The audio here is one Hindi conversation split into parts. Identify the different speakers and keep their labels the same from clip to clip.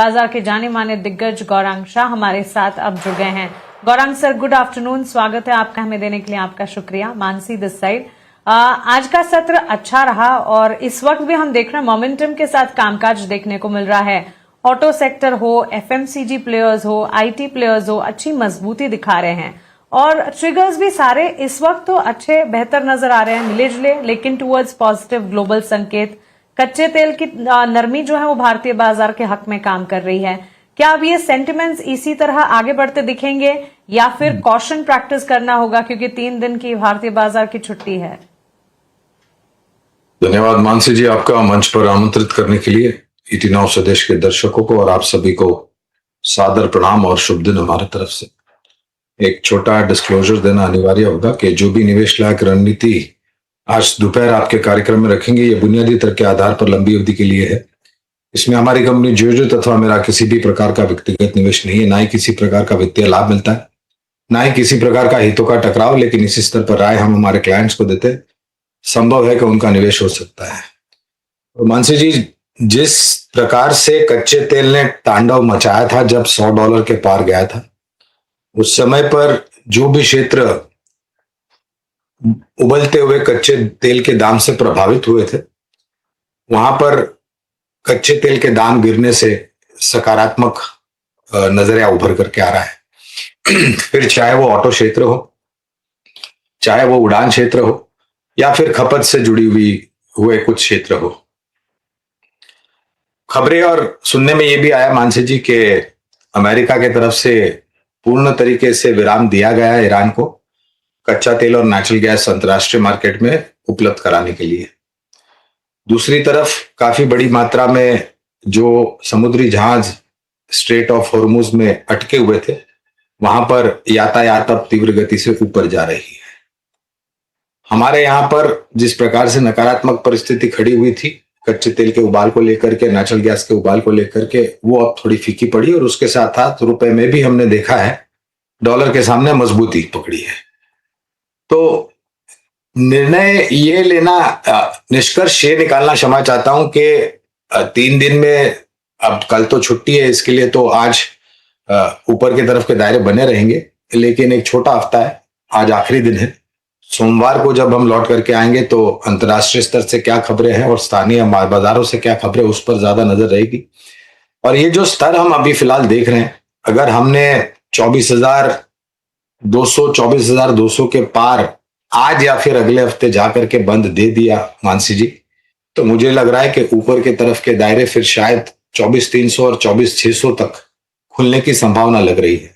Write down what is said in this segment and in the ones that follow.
Speaker 1: बाजार के जाने माने दिग्गज गौरांग शाह हमारे साथ अब जुड़ गए हैं। गौरांग सर, गुड आफ्टरनून, स्वागत है आपका, हमें देने के लिए आपका शुक्रिया। Mansi this side. आज का सत्र अच्छा रहा और इस वक्त भी हम देख रहे हैं मोमेंटम के साथ कामकाज देखने को मिल रहा है। ऑटो सेक्टर हो, एफएमसीजी प्लेयर्स हो, आईटी प्लेयर्स हो, अच्छी मजबूती दिखा रहे हैं और ट्रिगर्स भी सारे इस वक्त तो अच्छे बेहतर नजर आ रहे हैं मिले जुले, लेकिन टुवर्ड्स पॉजिटिव ग्लोबल संकेत। कच्चे तेल की नरमी जो है वो भारतीय बाजार के हक में काम कर रही है। क्या अब ये सेंटिमेंट्स इसी तरह आगे बढ़ते दिखेंगे या फिर कॉशन प्रैक्टिस करना होगा क्योंकि 3 दिन की भारतीय बाजार की छुट्टी है?
Speaker 2: धन्यवाद मानसी जी, आपका मंच पर आमंत्रित करने के लिए। ईटी नाउ स्वदेश के दर्शकों को और आप सभी को सादर प्रणाम और शुभ दिन हमारे तरफ से। एक छोटा डिस्क्लोजर देना अनिवार्य होगा कि जो भी निवेश लायक रणनीति आज दोपहर आपके कार्यक्रम में रखेंगे, ये बुनियादी तर्क के आधार पर लंबी अवधि के लिए है। इसमें हमारी कंपनी जियोजेट अथवा मेरा किसी भी प्रकार का व्यक्तिगत निवेश नहीं है, ना ही किसी प्रकार का वित्तीय लाभ मिलता है, ना ही किसी प्रकार का हितों का टकराव, लेकिन इसी स्तर पर राय हम हमारे क्लाइंट्स को देते हैं। संभव है कि उनका निवेश हो सकता है। तो मानसी जी, जिस प्रकार से कच्चे तेल ने तांडव मचाया था जब $100 के पार गया था, उस समय पर जो भी क्षेत्र उबलते हुए कच्चे तेल के दाम से प्रभावित हुए थे, वहां पर कच्चे तेल के दाम गिरने से सकारात्मक नजरिया उभर करके आ रहा है। फिर चाहे वो ऑटो क्षेत्र हो, चाहे वो उड़ान क्षेत्र हो, या फिर खपत से जुड़ी हुए कुछ क्षेत्र हो। खबरें और सुनने में यह भी आया मानसी जी कि अमेरिका की तरफ से पूर्ण तरीके से विराम दिया गया है ईरान को कच्चा तेल और नेचुरल गैस अंतर्राष्ट्रीय मार्केट में उपलब्ध कराने के लिए। दूसरी तरफ काफी बड़ी मात्रा में जो समुद्री जहाज स्ट्रेट ऑफ हॉर्मुज में अटके हुए थे, वहां पर यातायात अब तीव्र गति से ऊपर जा रही है। हमारे यहां पर जिस प्रकार से नकारात्मक परिस्थिति खड़ी हुई थी कच्चे तेल के उबाल को लेकर के, नेचुरल गैस के उबाल को लेकर के, वो अब थोड़ी फीकी पड़ी और उसके साथ साथ रुपए में भी हमने देखा है डॉलर के सामने मजबूती पकड़ी है। तो निर्णय ये लेना, निष्कर्ष ये निकालना क्षमा चाहता हूं कि 3 दिन में, अब कल तो छुट्टी है, इसके लिए तो आज ऊपर की तरफ के दायरे बने रहेंगे, लेकिन एक छोटा हफ्ता है, आज आखिरी दिन है। सोमवार को जब हम लौट करके आएंगे तो अंतर्राष्ट्रीय स्तर से क्या खबरें हैं और स्थानीय बाजारों से क्या खबरें, उस पर ज्यादा नजर रहेगी। और ये जो स्तर हम अभी फिलहाल देख रहे हैं, अगर हमने 24,200 के पार आज या फिर अगले हफ्ते जाकर के बंद दे दिया मानसी जी, तो मुझे लग रहा है कि ऊपर की तरफ के दायरे फिर शायद 24,300 और 24,600 तक खुलने की संभावना लग रही है।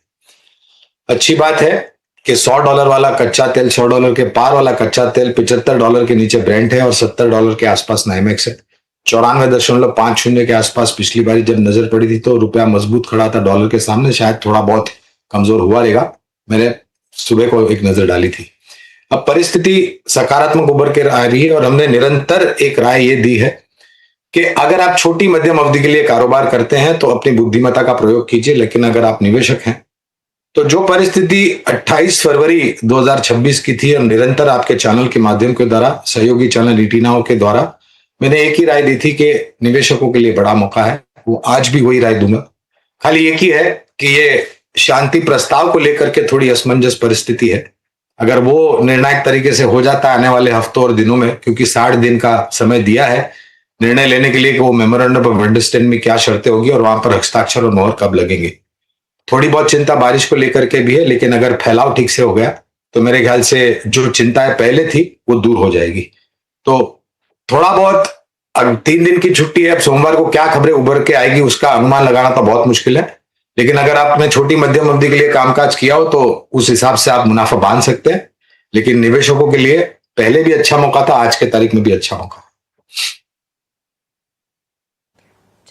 Speaker 2: अच्छी बात है कि $100 वाला कच्चा तेल, $100 के पार वाला कच्चा तेल $75 के नीचे ब्रेंट है और $70 के आसपास नाइमेक्स है। 94.50 के आसपास पिछली बार जब नजर पड़ी थी तो रुपया मजबूत खड़ा था डॉलर के सामने, शायद थोड़ा बहुत कमजोर हुआ रहेगा, मैंने सुबह को एक नजर डाली थी। अब परिस्थिति सकारात्मक उभर के आ रही है और हमने निरंतर एक राय ये दी है कि अगर आप छोटी मध्यम अवधि के लिए कारोबार करते हैं तो अपनी बुद्धिमत्ता का प्रयोग कीजिए, लेकिन अगर आप निवेशक हैं तो जो परिस्थिति 28 फरवरी 2026 की थी और निरंतर आपके चैनल के माध्यम के द्वारा, सहयोगी चैनल ईटी नाउ के द्वारा मैंने एक ही राय दी थी कि निवेशकों के लिए बड़ा मौका है, वो आज भी वही राय दूंगा। खाली एक ही है कि ये शांति प्रस्ताव को लेकर के थोड़ी असमंजस परिस्थिति है। अगर वो निर्णायक तरीके से हो जाता है आने वाले हफ्तों और दिनों में, क्योंकि 60 दिन का समय दिया है निर्णय लेने के लिए कि वो मेमोरेंडम ऑफ अंडरस्टैंडिंग में क्या शर्तें होगी और वहां पर हस्ताक्षर और मोहर कब लगेंगे। थोड़ी बहुत चिंता बारिश को लेकर के भी है, लेकिन अगर फैलाव ठीक से हो गया तो मेरे ख्याल से जो चिंताएं पहले थी वो दूर हो जाएगी। तो थोड़ा बहुत, अब 3 दिन की छुट्टी है, अब सोमवार को क्या खबरें उभर के आएगी उसका अनुमान लगाना तो बहुत मुश्किल है, लेकिन अगर आपने छोटी मध्यम अवधि के लिए कामकाज किया हो तो उस हिसाब से आप मुनाफा बांध सकते हैं। लेकिन निवेशकों के लिए पहले भी अच्छा मौका था, आज के तारीख में भी अच्छा मौका।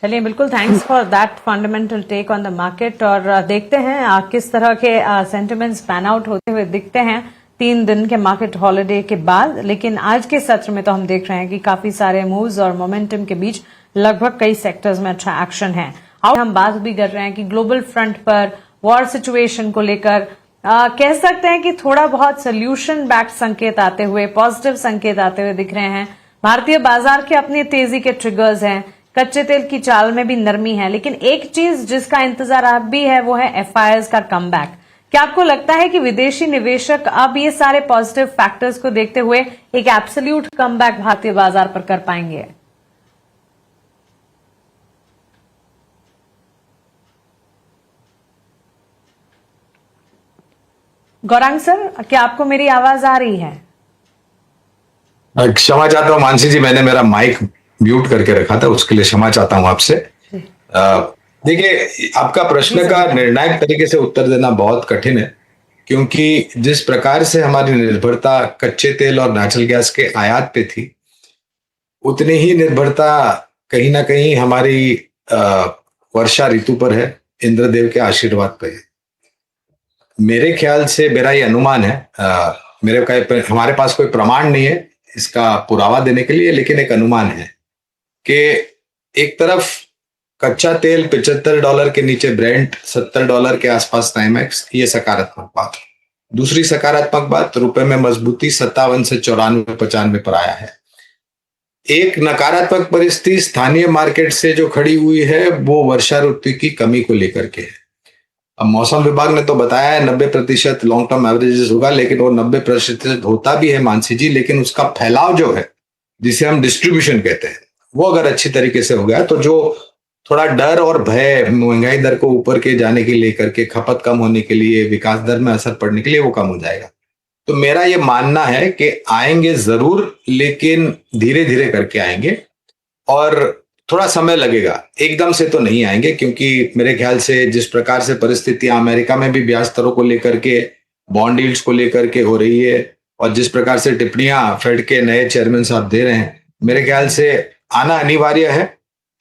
Speaker 1: चलिए, बिल्कुल, thanks for that fundamental take on the market. और देखते हैं किस तरह के सेंटिमेंट्स पैन आउट होते हुए दिखते हैं 3 दिन के मार्केट हॉलिडे के बाद। लेकिन आज के सत्र में तो हम देख रहे हैं कि काफी सारे मूव्स और मोमेंटम के बीच लगभग कई सेक्टर्स में अच्छा एक्शन है। हम बात भी कर रहे हैं कि ग्लोबल फ्रंट पर वॉर सिचुएशन को लेकर कह सकते हैं कि थोड़ा बहुत सोल्यूशन बैक्ड संकेत आते हुए, पॉजिटिव संकेत आते हुए दिख रहे हैं। भारतीय बाजार के अपनी तेजी के ट्रिगर्स हैं। कच्चे तेल की चाल में भी नरमी है, लेकिन एक चीज जिसका इंतजार अब भी है वो है एफआईआईज का कमबैक। क्या आपको लगता है कि विदेशी निवेशक अब ये सारे पॉजिटिव फैक्टर्स को देखते हुए एक एब्सोल्यूट कमबैक भारतीय बाजार पर कर पाएंगे? गौरांग सर, क्या आपको मेरी आवाज आ रही है?
Speaker 2: क्षमा चाहता हूँ मानसी जी, मैंने मेरा माइक म्यूट करके रखा था, उसके लिए क्षमा चाहता हूँ आपसे। देखिए, आपका प्रश्न का निर्णायक तरीके से उत्तर देना बहुत कठिन है, क्योंकि जिस प्रकार से हमारी निर्भरता कच्चे तेल और नेचुरल गैस के आयात पे थी, उतनी ही निर्भरता कहीं ना कहीं हमारी वर्षा ऋतु पर है, इंद्रदेव के आशीर्वाद पर है। मेरे ख्याल से, मेरा ये अनुमान है, हमारे पास कोई प्रमाण नहीं है इसका पुरावा देने के लिए, लेकिन एक अनुमान है कि एक तरफ कच्चा तेल $75 के नीचे, ब्रेंट $70 के आसपास टाइमैक्स, ये सकारात्मक बात। दूसरी सकारात्मक बात, रुपए में मजबूती 57 से 94-95 पर आया है। एक नकारात्मक परिस्थिति स्थानीय मार्केट से जो खड़ी हुई है वो वर्षा ऋतु की कमी को लेकर के है। अब मौसम विभाग ने तो बताया है 90% लॉन्ग टर्म एवरेजेस होगा, लेकिन वो 90% होता भी है मानसी जी, लेकिन उसका फैलाव जो है, जिसे हम डिस्ट्रीब्यूशन कहते हैं, वो अगर अच्छी तरीके से हो गया तो जो थोड़ा डर और भय महंगाई दर को ऊपर के जाने के लेकर के, खपत कम होने के लिए, विकास दर में असर पड़ने के लिए, वो कम हो जाएगा। तो मेरा ये मानना है कि आएंगे जरूर, लेकिन धीरे धीरे करके आएंगे और थोड़ा समय लगेगा, एकदम से तो नहीं आएंगे, क्योंकि मेरे ख्याल से जिस प्रकार से परिस्थितियां अमेरिका में भी ब्याज दरों को लेकर के, बॉन्ड यील्ड्स को लेकर के हो रही है, और जिस प्रकार से टिप्पणियां फेड के नए चेयरमैन साहब दे रहे हैं, मेरे ख्याल से आना अनिवार्य है।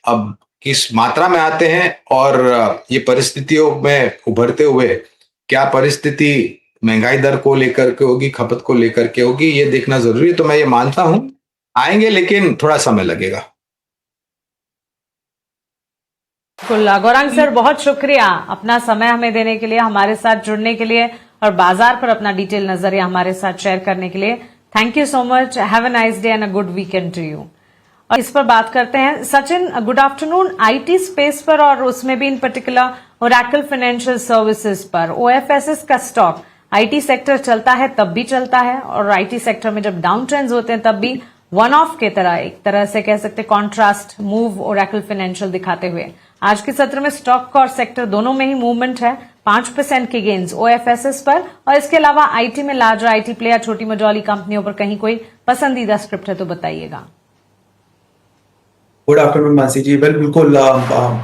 Speaker 2: अब किस मात्रा में आते हैं और ये परिस्थितियों में उभरते हुए क्या परिस्थिति महंगाई दर को लेकर के होगी, खपत को लेकर के होगी, ये देखना जरूरी है। तो मैं ये मानता हूं आएंगे, लेकिन थोड़ा समय लगेगा।
Speaker 1: गौरांग सर, बहुत शुक्रिया अपना समय हमें देने के लिए, हमारे साथ जुड़ने के लिए और बाजार पर अपना डिटेल नजरिया हमारे साथ शेयर करने के लिए। Thank you so much. Have a nice day and a good weekend to you. और इस पर बात करते हैं। Sachin, good afternoon. IT space पर और उसमें भी in particular Oracle financial services पर, ओएफएसएस का स्टॉक, आईटी सेक्टर चलता है तब भी चलता है, और आईटी सेक्टर में जब डाउन ट्रेंड्स होते हैं तब भी वन ऑफ के तरह, एक तरह से कह सकते कॉन्ट्रास्ट मूव ओरेकल फाइनेंशियल दिखाते हुए आज के सत्र में स्टॉक और सेक्टर दोनों में ही मूवमेंट है। 5% के गेन्स ओएफएसएस पर, और इसके अलावा आईटी में लार्जर आईटी प्लेयर, छोटी मझौली कंपनियों पर कहीं कोई पसंदीदा स्क्रिप्ट है तो बताइएगा।
Speaker 3: गुड आफ्टरनून मानसी जी। वेल, बिल्कुल,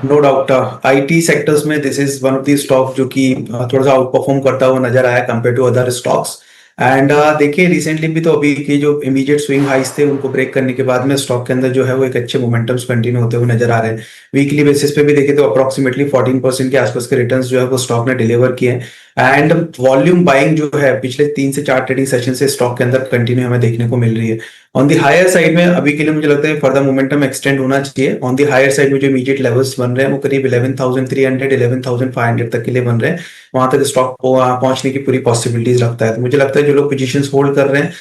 Speaker 3: नो डाउट आईटी सेक्टर्स में this is one of the stock जो कि थोड़ा सा आउट परफॉर्म करता हुआ नजर आया compare to other stocks. And देखिए, रिसेंटली भी तो अभी के जो इमीडिएट स्विंग हाइस थे उनको ब्रेक करने के बाद में स्टॉक के अंदर जो है वो एक अच्छे मोमेंटम्स कंटिन्यू होते हुए नजर आ रहे हैं। वीकली बेसिस पे भी देखें तो अप्रोक्सीमेटली 14% के आसपास के रिटर्न्स जो है वो स्टॉक ने डिलीवर किए हैं। एंड वॉल्यूम बाइंग जो है पिछले 3 से 4 ट्रेडिंग सेशन से स्टॉक के अंदर कंटिन्यू हमें देखने को मिल रही है। ऑन दी हायर साइड में अभी के लिए मुझे लगता है फर्दर मोमेंटम एक्सटेंड होना चाहिए। ऑन दी हायर साइड में जो इमीडिएट लेवल्स बन रहे हैं वो करीब 11,300 11,500 तक के लिए बन रहे हैं। वहां तक स्टॉक पहुंचने की पूरी पॉसिबिलिटीज रखता है। तो मुझे लगता है जो लोग पोजीशंस होल्ड कर रहे हैं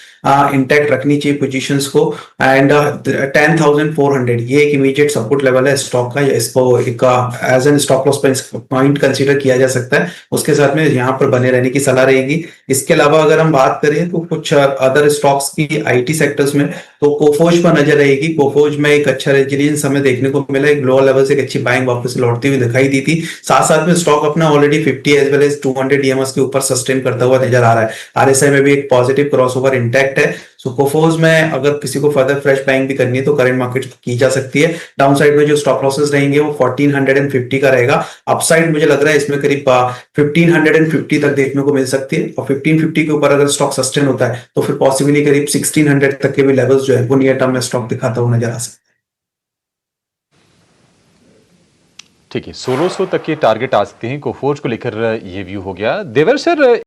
Speaker 3: इंटैक्ट रखनी चाहिए पोजीशंस को। एंड 10,400 ये एक इमीडिएट सपोर्ट लेवल है स्टॉक का, इसको एक as an stop loss point consider किया जा सकता है। उसके साथ में यहाँ पर बने रहने की सलाह रहेगी। इसके अलावा अगर हम बात करें तो कुछ अदर स्टॉक्स की आईटी सेक्टर्स में, तो कोफोज पर नजर रहेगी। कोफोज में एक अच्छा रेजिलियंस हमें देखने को मिला, एक लोअर लेवल से एक अच्छी बाइंग वापस लौटती हुई दिखाई दी थी। साथ साथ में स्टॉक अपना already 50 as well as 200 DMS के ऊपर सस्टेन करता हुआ नजर आ रहा है। आरएसआई में भी एक पॉजिटिव क्रॉसओवर इंटैक्ट है। सो कोफोज में अगर किसी को फर्दर फ्रेश बाइंग भी करनी है तो करंट मार्केट की जा सकती है। डाउन साइड में जो स्टॉप लॉसेस रहेंगे वो 1450 का रहेगा। अपसाइड मुझे लग रहा है इसमें करीब 1550 तक देखने को मिल सकती है, और 1550 के ऊपर अगर स्टॉक सस्टेन होता है तो फिर पॉसिबली करीब 1600 तक के भी लेवल्स जो है वो नियर टर्म में स्टॉक दिखाता हुआ नजर आ सकता है।
Speaker 4: ठीक है, 1600 तक के टारगेट आ सकते हैं। कोफोर्ज को लेकर ये व्यू हो गया। देवर सर,